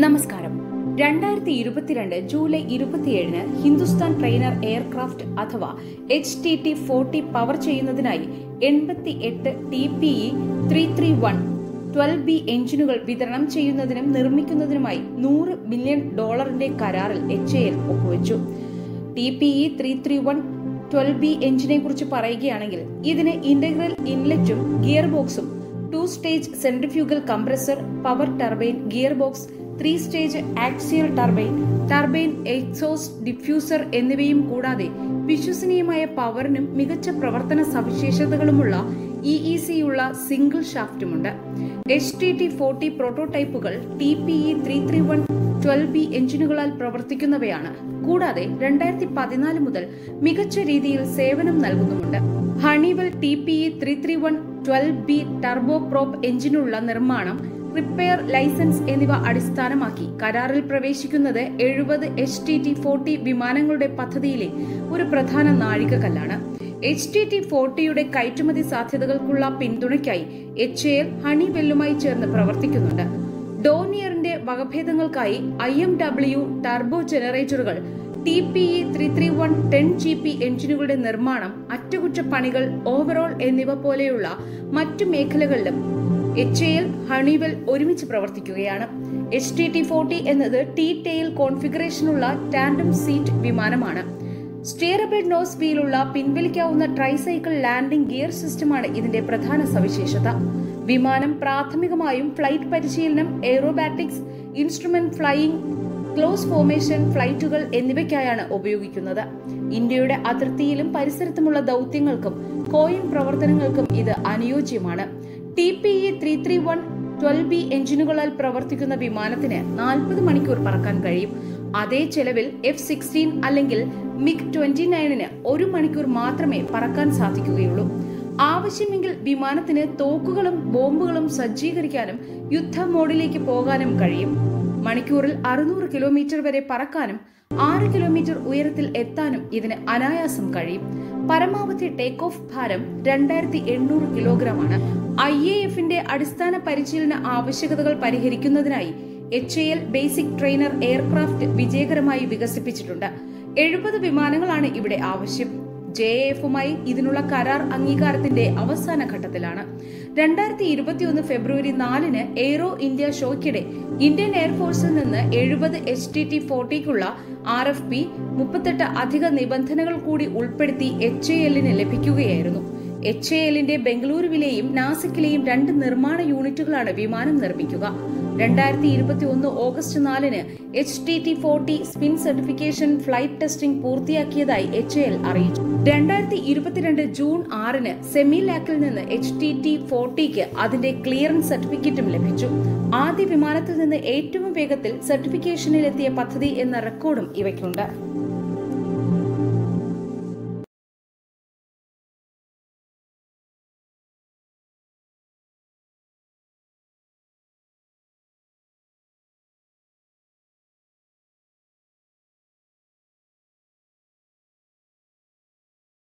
നമസ്കാരം. 2022 July 27 Hindustan trainer aircraft അഥവാ HTT-40 power ചെയ്യുന്നതിനായി 88 TPE331-12B എഞ്ചിനുകൾ വിതരണം ചെയ്യുന്നതിനും നിർമ്മിക്കുന്നതിനുമായി $100 മില്യൺ കരാറിൽ HAL ഒപ്പുവെച്ചു. TPE331-12B എഞ്ചിനെ കുറിച്ച് പറയുകയാണെങ്കിൽ ഇതിന് ഇന്റഗ്രൽ ഇൻലെറ്റും ഗിയർ ബോക്സും two stage centrifugal compressor, power turbine, gear box, three stage axial turbine exhaust diffuser എന്നിവയും കൂടാതെ വിശ്വസനീയമായ പവറിനും മികച്ച പ്രവർത്തന സവിശേഷതകളുമുള്ള EEC-യുള്ള സിംഗിൾ ഷാഫ്റ്റുമുണ്ട്. HTT-40 പ്രോട്ടോടൈപ്പുകൾ TPE331-12B എഞ്ചിനുകളാൽ പ്രവർത്തിക്കുന്നവയാണ്. കൂടാതെ 2014 മുതൽ മികച്ച രീതിയിൽ സേവനം നൽകുന്നുമുണ്ട്. ഹണിവെൽ TPE331-12B ടർബോ പ്രോപ്പ് എഞ്ചിനുള്ള നിർമ്മാണം, റിപ്പയർ, ലൈസൻസ് എന്നിവ അടിസ്ഥാനമാക്കി കരാറിൽ പ്രവേശിക്കുന്നത് 70 HTT-40 വിമാനങ്ങളുടെ പദ്ധതിയിലെ ഒരു പ്രധാന നാഴികക്കല്ലാണ്. HTT-40യുടെ കയറ്റുമതി സാധ്യതകൾക്കുള്ള പിന്തുണയ്ക്കായി HAL ഹണിവെല്ലുമായി ചേർന്ന് പ്രവർത്തിക്കുന്നുണ്ട്. ഡോർണിയറിന്റെ വകഭേദങ്ങൾക്കായി IMW ടർബോ ജനറേറ്ററുകൾ, TPE331-10GP എഞ്ചിനുകളുടെ നിർമ്മാണം, അറ്റകുറ്റപ്പണികൾ, ഓവറോൾ എന്നിവ പോലെയുള്ള മറ്റു മേഖലകളിലും HAL ഹണിവെൽ ഒരുമിച്ച് പ്രവർത്തിക്കുകയാണ്. HTT-40 എന്നത് T-ടെയിൽ കോൺഫിഗറേഷനുള്ള ടാൻഡം സീറ്റ് വിമാനമാണ്. സ്റ്റിയറബിൾ നോസ് വീലുള്ള പിൻവലിക്കാവുന്ന ട്രൈസൈക്കിൾ ലാൻഡിംഗ് ഗിയർ സിസ്റ്റമാണ് ഇതിന്റെ പ്രധാന സവിശേഷത. വിമാനം പ്രാഥമികമായും ഫ്ലൈറ്റ് പരിശീലനം, എയ്റോബാറ്റിക്സ്, ഇൻസ്ട്രുമെന്റ് ഫ്ലൈയിംഗ്, ക്ലോസ് ഫോർമേഷൻ ഫ്ലൈറ്റുകൾ എന്നിവയ്ക്കായാണ് ഉപയോഗിക്കുന്നത്. ഇന്ത്യയുടെ അതിർത്തിയിലും പരിസരത്തുമുള്ള ദൗത്യങ്ങൾക്കും കോയിൻ പ്രവർത്തനങ്ങൾക്കും ഇത് അനുയോജ്യമാണ്. TPE331-12B എഞ്ചിനുകളാൽ പ്രവർത്തിക്കുന്ന വിമാനത്തിന് 40 മണിക്കൂർ പറക്കാൻ കഴിയും. അതേ ചെലവിൽ F-16 അല്ലെങ്കിൽ MiG-29 1 മണിക്കൂർ മാത്രമേ പറക്കാൻ സാധിക്കുകയുള്ളൂ. ആവശ്യമെങ്കിൽ വിമാനത്തിന് തോക്കുകളും ബോംബുകളും സജ്ജീകരിക്കാനും യുദ്ധ മോഡിലേക്ക് പോകാനും കഴിയും. മണിക്കൂറിൽ 600 കിലോമീറ്റർ വരെ പറക്കാനും 6 കിലോമീറ്റർ ഉയരത്തിൽ എത്താനും ഇതിന് അനായാസം കഴിയും. പരമാവധി ടേക്ക് ഓഫ് ഭാരം 2800 കിലോഗ്രാമാണ്. IAFന്റെ അടിസ്ഥാന പരിശീലന ആവശ്യകതകൾ പരിഹരിക്കുന്നതിനായി HAL ബേസിക് ട്രെയിനർ എയർക്രാഫ്റ്റ് വിജയകരമായി വികസിപ്പിച്ചിട്ടുണ്ട്. 70 വിമാനങ്ങളാണ് ഇവിടെ ആവശ്യം. JAFുമായി ഇതിനുള്ള കരാർ അംഗീകാരത്തിന്റെ അവസാന ഘട്ടത്തിലാണ്. 2021 ഫെബ്രുവരി 4 എയ്റോ ഇന്ത്യ ഷോയ്ക്കിടെ ഇന്ത്യൻ എയർഫോഴ്സിൽ നിന്ന് 70 HTT-40ക്കുള്ള RFP 38 അധിക നിബന്ധനകൾ കൂടി ഉൾപ്പെടുത്തി HALന് ലഭിക്കുകയായിരുന്നു. HALന്റെ ബംഗളൂരുവിലെയും നാസിക്കിലെയും 2 നിർമ്മാണ യൂണിറ്റുകളാണ് വിമാനം നിർമ്മിക്കുക. 2021 August 4 HTT-40 spin certification flight testing പൂർത്തിയാക്കിയതായി HAL അറിയിച്ചു. 2022 ജൂൺ 6 സെമി ലാക്കിൽ നിന്ന് HTT-40ക്ക് അതിന്റെ ക്ലിയറൻസ് സർട്ടിഫിക്കറ്റും ലഭിച്ചു. ആദ്യ വിമാനത്തിൽ നിന്ന് ഏറ്റവും വേഗത്തിൽ സർട്ടിഫിക്കേഷനിലെത്തിയ പദ്ധതി എന്ന റെക്കോർഡും ഇവയ്ക്കുണ്ട്.